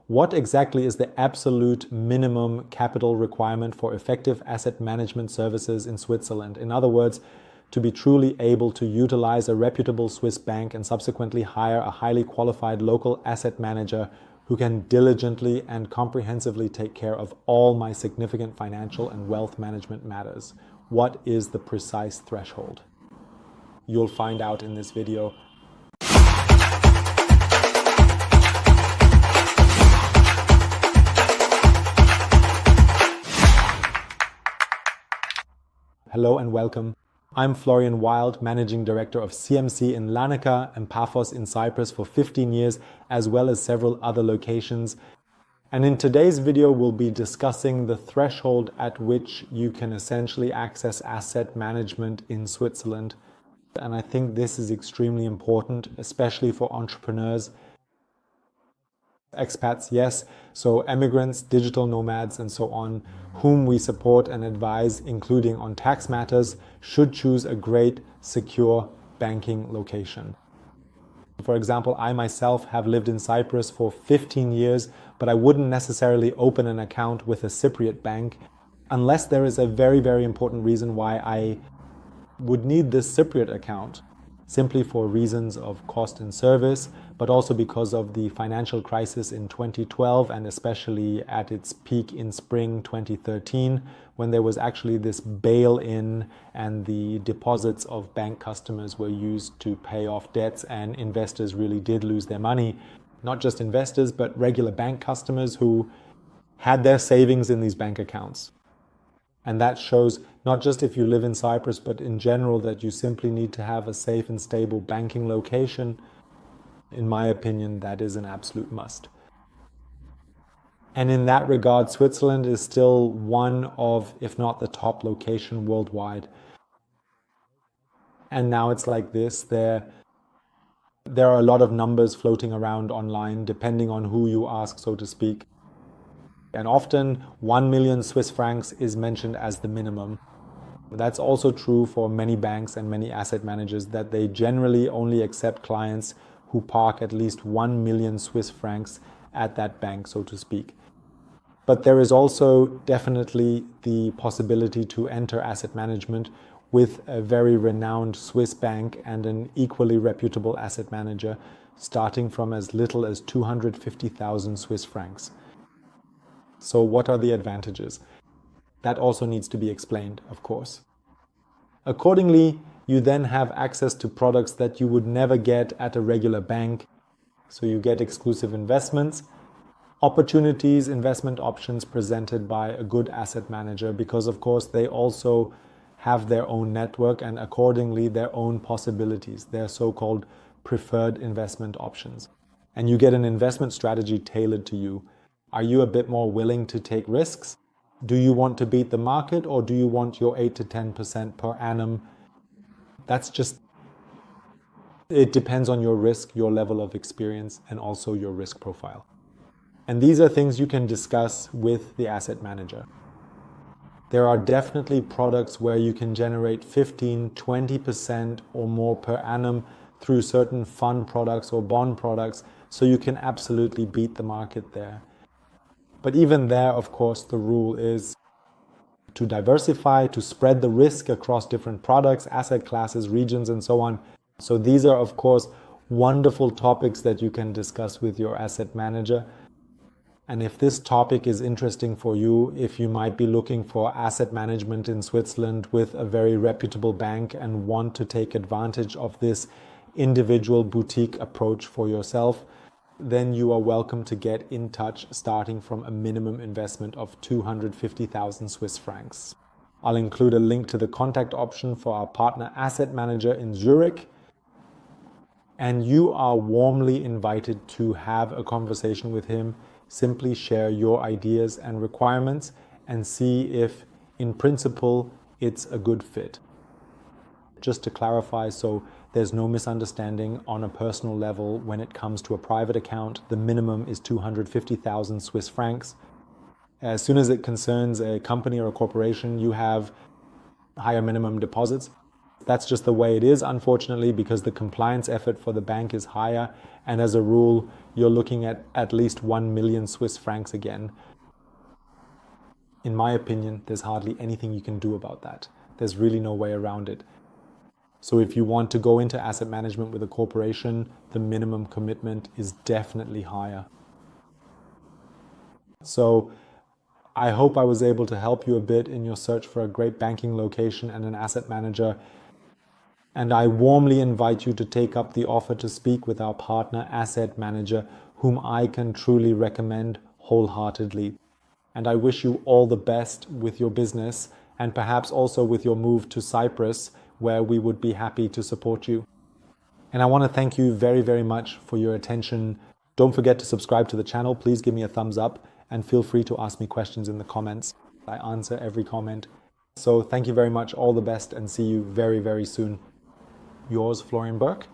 What exactly is the absolute minimum capital requirement for effective asset management services in Switzerland? In other words, to be truly able to utilize a reputable Swiss bank and subsequently hire a highly qualified local asset manager who can diligently and comprehensively take care of all my significant financial and wealth management matters. What is the precise threshold? You'll find out in this video. Hello and welcome. I'm Florian Wilk, Managing Director of CMC in Larnaca and Paphos in Cyprus for 15 years, as well as several other locations. And in today's video, we'll be discussing the threshold at which you can essentially access asset management in Switzerland. And I think this is extremely important, especially for entrepreneurs. Expats, yes, so emigrants, digital nomads, and so on, whom we support and advise, including on tax matters, should choose a great, secure banking location. For example, I myself have lived in Cyprus for 15 years, but I wouldn't necessarily open an account with a Cypriot bank unless there is a very, very important reason why I would need this Cypriot account, simply for reasons of cost and service, but also because of the financial crisis in 2012 and especially at its peak in spring 2013, when there was actually this bail-in and the deposits of bank customers were used to pay off debts and investors really did lose their money. Not just investors, but regular bank customers who had their savings in these bank accounts. And that shows not just if you live in Cyprus, but in general that you simply need to have a safe and stable banking location. In my opinion, that is an absolute must. And in that regard, Switzerland is still one of, if not the top location worldwide. And now it's like this. There are a lot of numbers floating around online, depending on who you ask, so to speak. And often 1 million Swiss francs is mentioned as the minimum. That's also true for many banks and many asset managers, that they generally only accept clients who park at least 1 million Swiss francs at that bank, so to speak. But there is also definitely the possibility to enter asset management with a very renowned Swiss bank and an equally reputable asset manager, starting from as little as 250,000 Swiss francs. So what are the advantages? That also needs to be explained, of course. Accordingly, you then have access to products that you would never get at a regular bank. So you get exclusive investments, opportunities, investment options presented by a good asset manager, because of course they also have their own network and accordingly their own possibilities, their so-called preferred investment options. And you get an investment strategy tailored to you. Are you a bit more willing to take risks? Do you want to beat the market, or do you want your 8 to 10% per annum? It depends on your risk, your level of experience, and also your risk profile. And these are things you can discuss with the asset manager. There are definitely products where you can generate 15, 20% or more per annum through certain fund products or bond products, so you can absolutely beat the market there. But even there, of course, the rule is to diversify, to spread the risk across different products, asset classes, regions, and so on. So these are, of course, wonderful topics that you can discuss with your asset manager. And if this topic is interesting for you, if you might be looking for asset management in Switzerland with a very reputable bank and want to take advantage of this individual boutique approach for yourself, then you are welcome to get in touch, starting from a minimum investment of 250,000 Swiss francs. I'll include a link to the contact option for our partner asset manager in Zurich. And you are warmly invited to have a conversation with him. Simply share your ideas and requirements and see if, in principle, it's a good fit. Just to clarify, so there's no misunderstanding on a personal level. When it comes to a private account, the minimum is 250,000 Swiss francs. As soon as it concerns a company or a corporation, you have higher minimum deposits. That's just the way it is, unfortunately, because the compliance effort for the bank is higher. And as a rule, you're looking at least 1 million Swiss francs again. In my opinion, there's hardly anything you can do about that. There's really no way around it. So if you want to go into asset management with a corporation, the minimum commitment is definitely higher. So I hope I was able to help you a bit in your search for a great banking location and an asset manager. And I warmly invite you to take up the offer to speak with our partner asset manager, whom I can truly recommend wholeheartedly. And I wish you all the best with your business and perhaps also with your move to Cyprus, where we would be happy to support you. And I want to thank you very, very much for your attention. Don't forget to subscribe to the channel. Please give me a thumbs up and feel free to ask me questions in the comments. I answer every comment. So thank you very much. All the best and see you very, very soon. Yours, Florian Wilk.